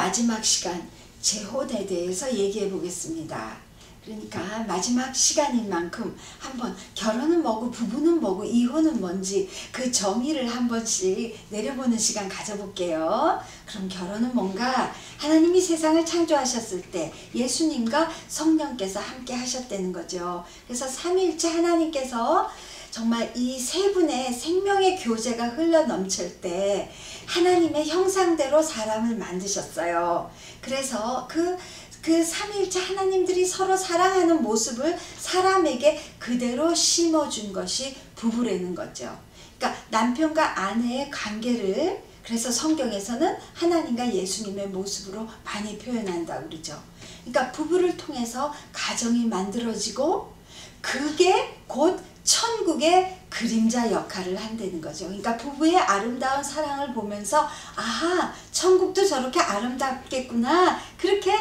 마지막 시간 재혼에 대해서 얘기해 보겠습니다. 그러니까 마지막 시간인 만큼 한번 결혼은 뭐고 부부는 뭐고 이혼은 뭔지 그 정의를 한 번씩 내려보는 시간 가져볼게요. 그럼 결혼은 뭔가? 하나님이 세상을 창조하셨을 때 예수님과 성령께서 함께 하셨다는 거죠. 그래서 삼위일체 하나님께서 정말 이 세 분의 생명의 교제가 흘러 넘칠 때 하나님의 형상대로 사람을 만드셨어요. 그래서 그 삼위일체 하나님들이 서로 사랑하는 모습을 사람에게 그대로 심어준 것이 부부라는 거죠. 그러니까 남편과 아내의 관계를 그래서 성경에서는 하나님과 예수님의 모습으로 많이 표현한다고 그러죠. 그러니까 부부를 통해서 가정이 만들어지고 그게 곧 천국의 그림자 역할을 한다는 거죠. 그러니까 부부의 아름다운 사랑을 보면서 아하, 천국도 저렇게 아름답겠구나, 그렇게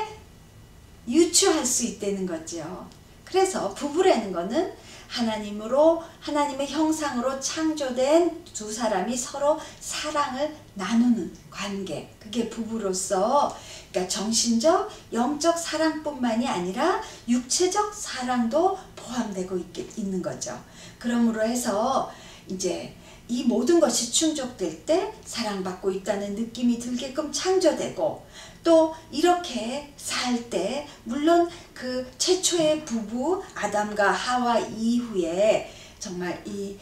유추할 수 있다는 거죠. 그래서 부부라는 거는 하나님의 형상으로 창조된 두 사람이 서로 사랑을 나누는 관계, 그게 부부로서 그러니까 정신적, 영적 사랑뿐만이 아니라 육체적 사랑도 포함되고 있는 거죠. 그러므로 해서 이제 이 모든 것이 충족될 때 사랑받고 있다는 느낌이 들게끔 창조되고, 또 이렇게 살 때 물론 그 최초의 부부 아담과 하와 이후에 정말 이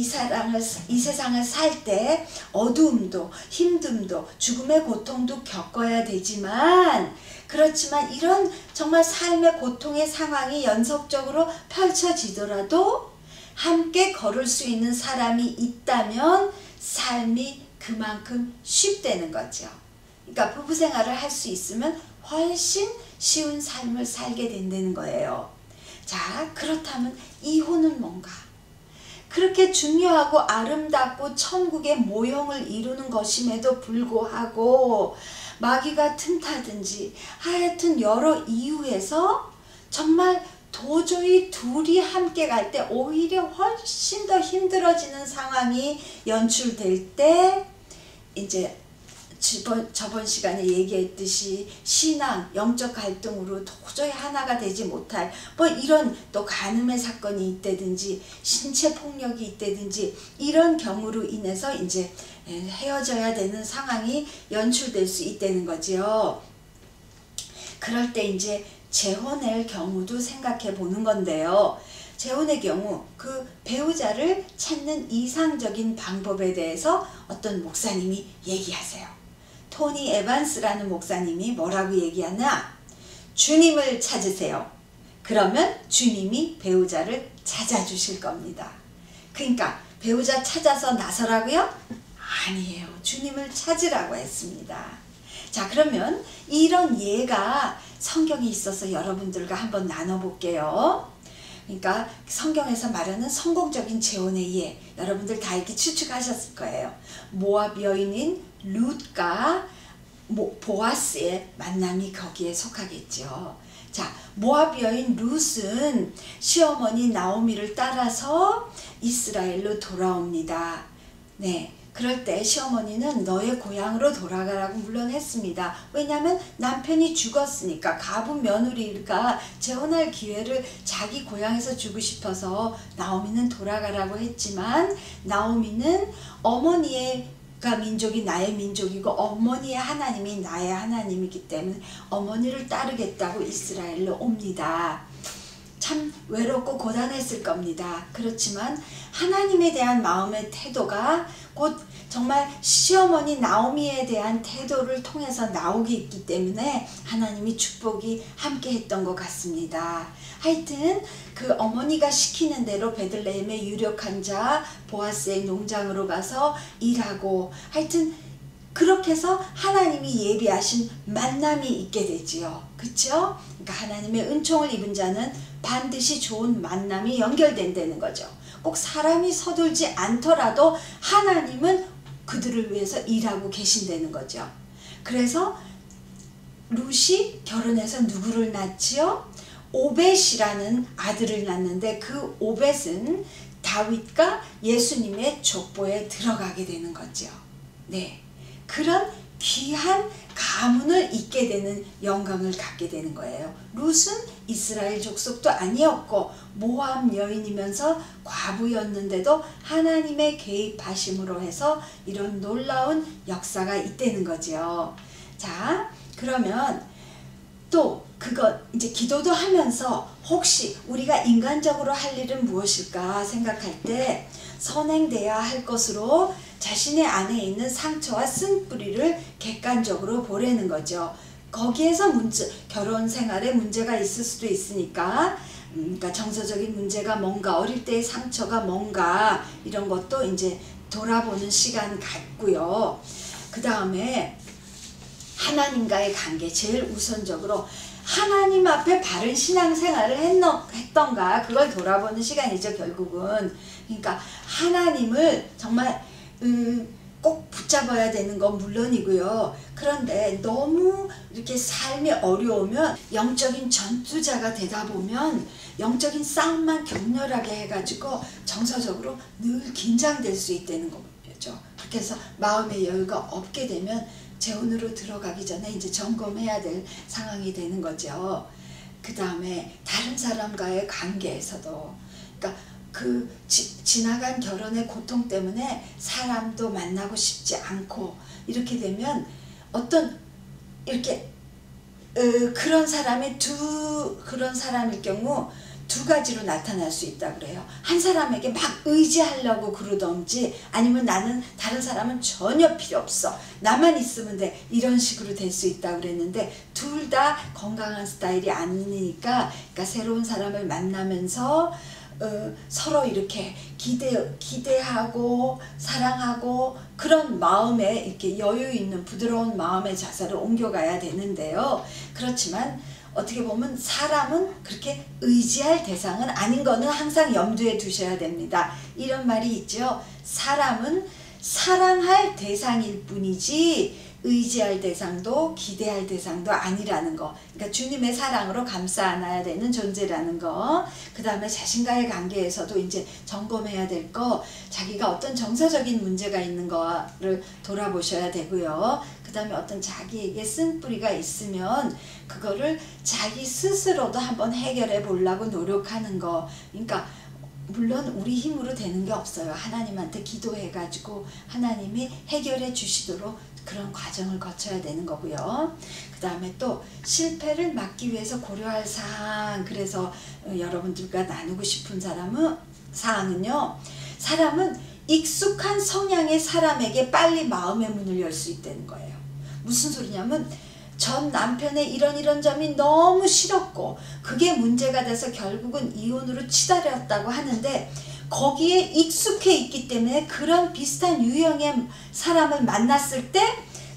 세상을 살 때 어두움도 힘듦도 죽음의 고통도 겪어야 되지만, 그렇지만 이런 정말 삶의 고통의 상황이 연속적으로 펼쳐지더라도 함께 걸을 수 있는 사람이 있다면 삶이 그만큼 쉽다는 거죠. 그러니까 부부 생활을 할 수 있으면 훨씬 쉬운 삶을 살게 된다는 거예요. 자, 그렇다면 이혼은 뭔가? 그렇게 중요하고 아름답고 천국의 모형을 이루는 것임에도 불구하고 마귀가 틈타든지 하여튼 여러 이유에서 정말 도저히 둘이 함께 갈 때 오히려 훨씬 더 힘들어지는 상황이 연출될 때 이제 저번 시간에 얘기했듯이 신앙, 영적 갈등으로 도저히 하나가 되지 못할 뭐 이런 또 간음의 사건이 있다든지 신체 폭력이 있다든지 이런 경우로 인해서 이제 헤어져야 되는 상황이 연출될 수 있다는 거지요. 그럴 때 이제 재혼의 경우도 생각해 보는 건데요. 재혼의 경우 그 배우자를 찾는 이상적인 방법에 대해서 어떤 목사님이 얘기하세요. 토니 에반스라는 목사님이 뭐라고 얘기하나? 주님을 찾으세요. 그러면 주님이 배우자를 찾아주실 겁니다. 그러니까 배우자 찾아서 나서라고요? 아니에요. 주님을 찾으라고 했습니다. 자, 그러면 이런 예가 성경에 있어서 여러분들과 한번 나눠볼게요. 그러니까 성경에서 말하는 성공적인 재혼의 예, 여러분들 다 이렇게 추측하셨을 거예요. 모압 여인인 룻과 보아스의 만남이 거기에 속하겠죠. 자, 모압 여인 룻은 시어머니 나오미를 따라서 이스라엘로 돌아옵니다. 네. 그럴 때 시어머니는 너의 고향으로 돌아가라고 물론 했습니다. 왜냐하면 남편이 죽었으니까 가분 며느리가 재혼할 기회를 자기 고향에서 주고 싶어서 나오미는 돌아가라고 했지만, 나오미는 어머니가 민족이 나의 민족이고 어머니의 하나님이 나의 하나님이기 때문에 어머니를 따르겠다고 이스라엘로 옵니다. 참 외롭고 고단했을 겁니다. 그렇지만 하나님에 대한 마음의 태도가 곧 정말 시어머니 나오미에 대한 태도를 통해서 나오게 있기 때문에 하나님이 축복이 함께 했던 것 같습니다. 하여튼 그 어머니가 시키는 대로 베들레헴의 유력한 자 보아스의 농장으로 가서 일하고, 하여튼 그렇게 해서 하나님이 예비하신 만남이 있게 되지요. 그쵸? 그러니까 하나님의 은총을 입은 자는 반드시 좋은 만남이 연결된다는 거죠. 꼭 사람이 서툴지 않더라도 하나님은 그들을 위해서 일하고 계신다는 거죠. 그래서 룻이 결혼해서 누구를 낳지요? 오벳이라는 아들을 낳는데 그 오벳은 다윗과 예수님의 족보에 들어가게 되는 거죠. 네. 그런 귀한 가문을 잇게 되는 영광을 갖게 되는 거예요. 룻은 이스라엘 족속도 아니었고 모압 여인이면서 과부였는데도 하나님의 개입하심으로 해서 이런 놀라운 역사가 있다는 거죠. 자, 그러면 또 그거 이제 기도도 하면서 혹시 우리가 인간적으로 할 일은 무엇일까 생각할 때 선행돼야 할 것으로 자신의 안에 있는 상처와 쓴뿌리를 객관적으로 보라는 거죠. 거기에서 결혼 생활에 문제가 있을 수도 있으니까 그러니까 정서적인 문제가 뭔가, 어릴 때의 상처가 뭔가, 이런 것도 이제 돌아보는 시간 갖고요. 그 다음에 하나님과의 관계, 제일 우선적으로 하나님 앞에 바른 신앙생활을 했던가, 그걸 돌아보는 시간이죠, 결국은. 그러니까 하나님을 정말 꼭 붙잡아야 되는 건 물론이고요. 그런데 너무 이렇게 삶이 어려우면 영적인 전투자가 되다 보면 영적인 싸움만 격렬하게 해가지고 정서적으로 늘 긴장될 수 있다는 거죠. 그렇게 해서 마음의 여유가 없게 되면 재혼으로 들어가기 전에 이제 점검해야 될 상황이 되는 거죠. 그 다음에 다른 사람과의 관계에서도, 그러니까 지나간 결혼의 고통 때문에 사람도 만나고 싶지 않고 이렇게 되면 어떤 이렇게 그런 사람일 경우 두 가지로 나타날 수 있다 그래요. 한 사람에게 막 의지하려고 그러던지, 아니면 나는 다른 사람은 전혀 필요 없어, 나만 있으면 돼, 이런 식으로 될 수 있다 그랬는데, 둘 다 건강한 스타일이 아니니까, 그러니까 새로운 사람을 만나면서 서로 이렇게 기대하고 사랑하고 그런 마음에 이렇게 여유 있는 부드러운 마음의 자세로 옮겨가야 되는데요. 그렇지만 어떻게 보면 사람은 그렇게 의지할 대상은 아닌 거는 항상 염두에 두셔야 됩니다. 이런 말이 있죠. 사람은 사랑할 대상일 뿐이지 의지할 대상도 기대할 대상도 아니라는 거. 그러니까 주님의 사랑으로 감싸 안아야 되는 존재라는 거. 그 다음에 자신과의 관계에서도 이제 점검해야 될 거, 자기가 어떤 정서적인 문제가 있는 거를 돌아보셔야 되고요. 그 다음에 어떤 자기에게 쓴뿌리가 있으면 그거를 자기 스스로도 한번 해결해 보려고 노력하는 거. 그러니까 물론 우리 힘으로 되는 게 없어요. 하나님한테 기도해가지고 하나님이 해결해 주시도록 그런 과정을 거쳐야 되는 거고요. 그 다음에 또 실패를 막기 위해서 고려할 사항, 그래서 여러분들과 나누고 싶은 사항은요, 사람은 익숙한 성향의 사람에게 빨리 마음의 문을 열 수 있다는 거예요. 무슨 소리냐면 전 남편의 이런 점이 너무 싫었고 그게 문제가 돼서 결국은 이혼으로 치달았다고 하는데, 거기에 익숙해 있기 때문에 그런 비슷한 유형의 사람을 만났을 때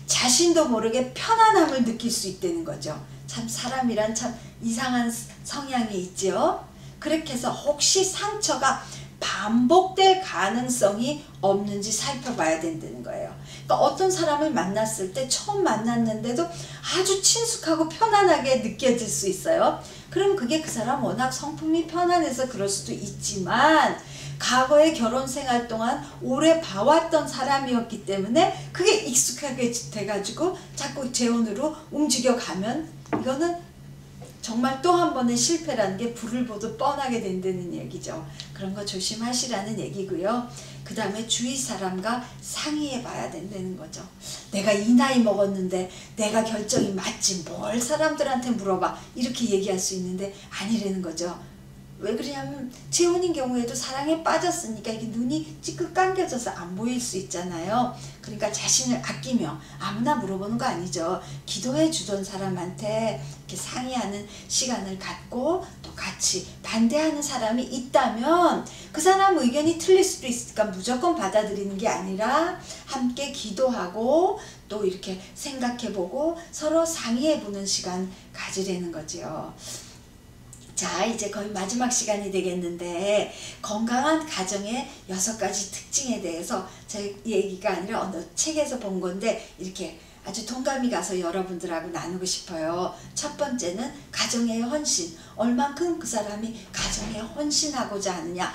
자신도 모르게 편안함을 느낄 수 있다는 거죠. 참 사람이란 참 이상한 성향이 있죠. 그렇게 해서 혹시 상처가 반복될 가능성이 없는지 살펴봐야 된다는 거예요. 그러니까 어떤 사람을 만났을 때 처음 만났는데도 아주 친숙하고 편안하게 느껴질 수 있어요. 그럼 그게 그 사람 워낙 성품이 편안해서 그럴 수도 있지만, 과거의 결혼 생활 동안 오래 봐왔던 사람이었기 때문에 그게 익숙하게 돼가지고 자꾸 재혼으로 움직여가면 이거는 정말 또 한 번의 실패라는 게 불을 보듯 뻔하게 된다는 얘기죠. 그런 거 조심하시라는 얘기고요. 그 다음에 주위 사람과 상의해 봐야 된다는 거죠. 내가 이 나이 먹었는데 내가 결정이 맞지 뭘 사람들한테 물어봐, 이렇게 얘기할 수 있는데 아니라는 거죠. 왜 그러냐면 재혼인 경우에도 사랑에 빠졌으니까 이게 눈이 찌끗 감겨져서 안 보일 수 있잖아요. 그러니까 자신을 아끼며 아무나 물어보는 거 아니죠. 기도해 주던 사람한테 이렇게 상의하는 시간을 갖고 또 같이 반대하는 사람이 있다면 그 사람 의견이 틀릴 수도 있으니까 무조건 받아들이는 게 아니라 함께 기도하고 또 이렇게 생각해보고 서로 상의해보는 시간 가지려는 거죠. 자, 이제 거의 마지막 시간이 되겠는데, 건강한 가정의 6가지 특징에 대해서 제 얘기가 아니라 어느 책에서 본 건데 이렇게 아주 동감이 가서 여러분들하고 나누고 싶어요. 첫 번째는 가정의 헌신. 얼만큼 그 사람이 가정에 헌신하고자 하느냐.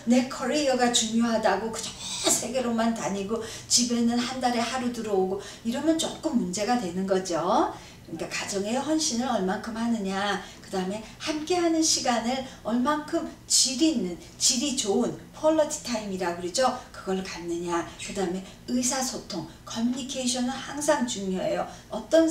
내 커리어가 중요하다고 그저 세계로만 다니고 집에는 한 달에 하루 들어오고 이러면 조금 문제가 되는 거죠. 그러니까 가정의 헌신을 얼만큼 하느냐. 그 다음에 함께하는 시간을 얼만큼 질이 있는, 질이 좋은 퀄리티 타임이라고 그러죠. 그걸 갖느냐. 그 다음에 의사소통, 커뮤니케이션은 항상 중요해요. 어떤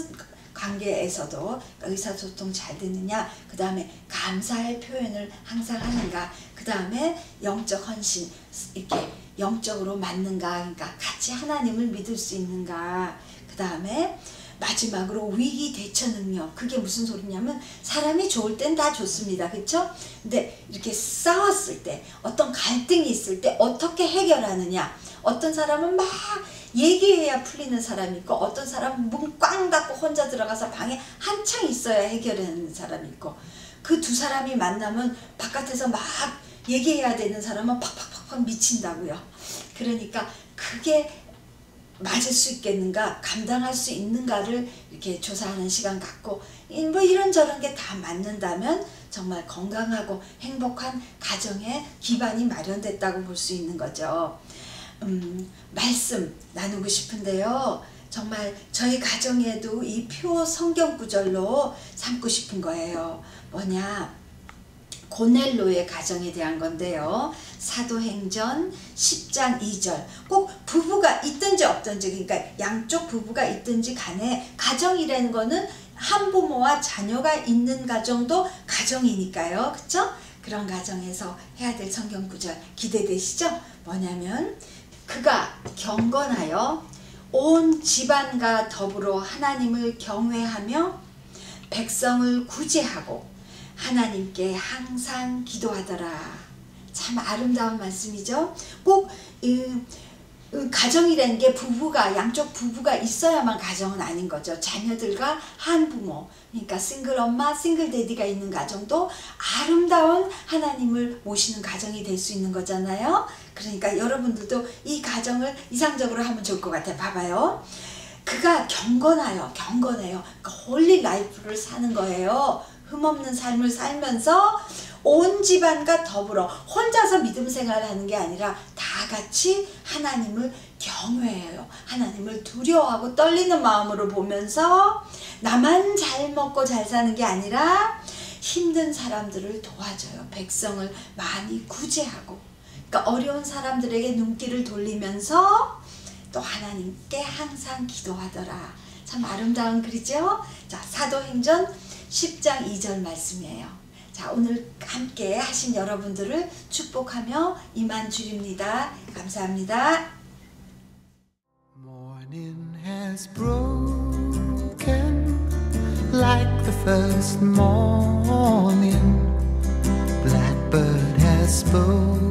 관계에서도 의사소통 잘 되느냐. 그 다음에 감사의 표현을 항상 하는가. 그 다음에 영적 헌신, 이렇게 영적으로 맞는가. 그러니까 같이 하나님을 믿을 수 있는가. 그 다음에 마지막으로 위기 대처 능력. 그게 무슨 소리냐면 사람이 좋을 땐 다 좋습니다. 그렇죠? 근데 이렇게 싸웠을 때, 어떤 갈등이 있을 때 어떻게 해결하느냐. 어떤 사람은 막 얘기해야 풀리는 사람이 있고, 어떤 사람은 문 꽝 닫고 혼자 들어가서 방에 한창 있어야 해결하는 사람이 있고, 그 두 사람이 만나면 바깥에서 막 얘기해야 되는 사람은 팍팍팍팍 미친다고요. 그러니까 그게 맞을 수 있겠는가, 감당할 수 있는가를 이렇게 조사하는 시간 갖고, 뭐 이런저런 게 다 맞는다면 정말 건강하고 행복한 가정의 기반이 마련됐다고 볼 수 있는 거죠. 말씀 나누고 싶은데요. 정말 저희 가정에도 이 표 성경 구절로 삼고 싶은 거예요. 뭐냐? 고넬로의 가정에 대한 건데요. 사도행전 10장 2절. 꼭 부부가 있든지 없든지, 그러니까 양쪽 부부가 있든지 간에 가정이라는 거는 한부모와 자녀가 있는 가정도 가정이니까요. 그쵸? 그런 가정에서 해야 될 성경 구절 기대되시죠? 뭐냐면 그가 경건하여 온 집안과 더불어 하나님을 경외하며 백성을 구제하고 하나님께 항상 기도하더라. 참 아름다운 말씀이죠. 꼭 가정이라는 게 부부가, 양쪽 부부가 있어야만 가정은 아닌 거죠. 자녀들과 한부모, 그러니까 싱글 엄마, 싱글 데디가 있는 가정도 아름다운 하나님을 모시는 가정이 될 수 있는 거잖아요. 그러니까 여러분들도 이 가정을 이상적으로 하면 좋을 것 같아요. 봐봐요. 그가 경건해요. 그러니까 홀리 라이프를 사는 거예요. 흠없는 삶을 살면서 온 집안과 더불어 혼자서 믿음 생활을 하는 게 아니라 다 같이 하나님을 경외해요. 하나님을 두려워하고 떨리는 마음으로 보면서 나만 잘 먹고 잘 사는 게 아니라 힘든 사람들을 도와줘요. 백성을 많이 구제하고, 그러니까 어려운 사람들에게 눈길을 돌리면서 또 하나님께 항상 기도하더라. 참 아름다운 글이죠. 자, 사도행전 10장 2절 말씀이에요. 자, 오늘 함께 하신 여러분들을 축복하며 이만 드립니다. 감사합니다. Morning has broken like the first morning. Blackbird has spoken.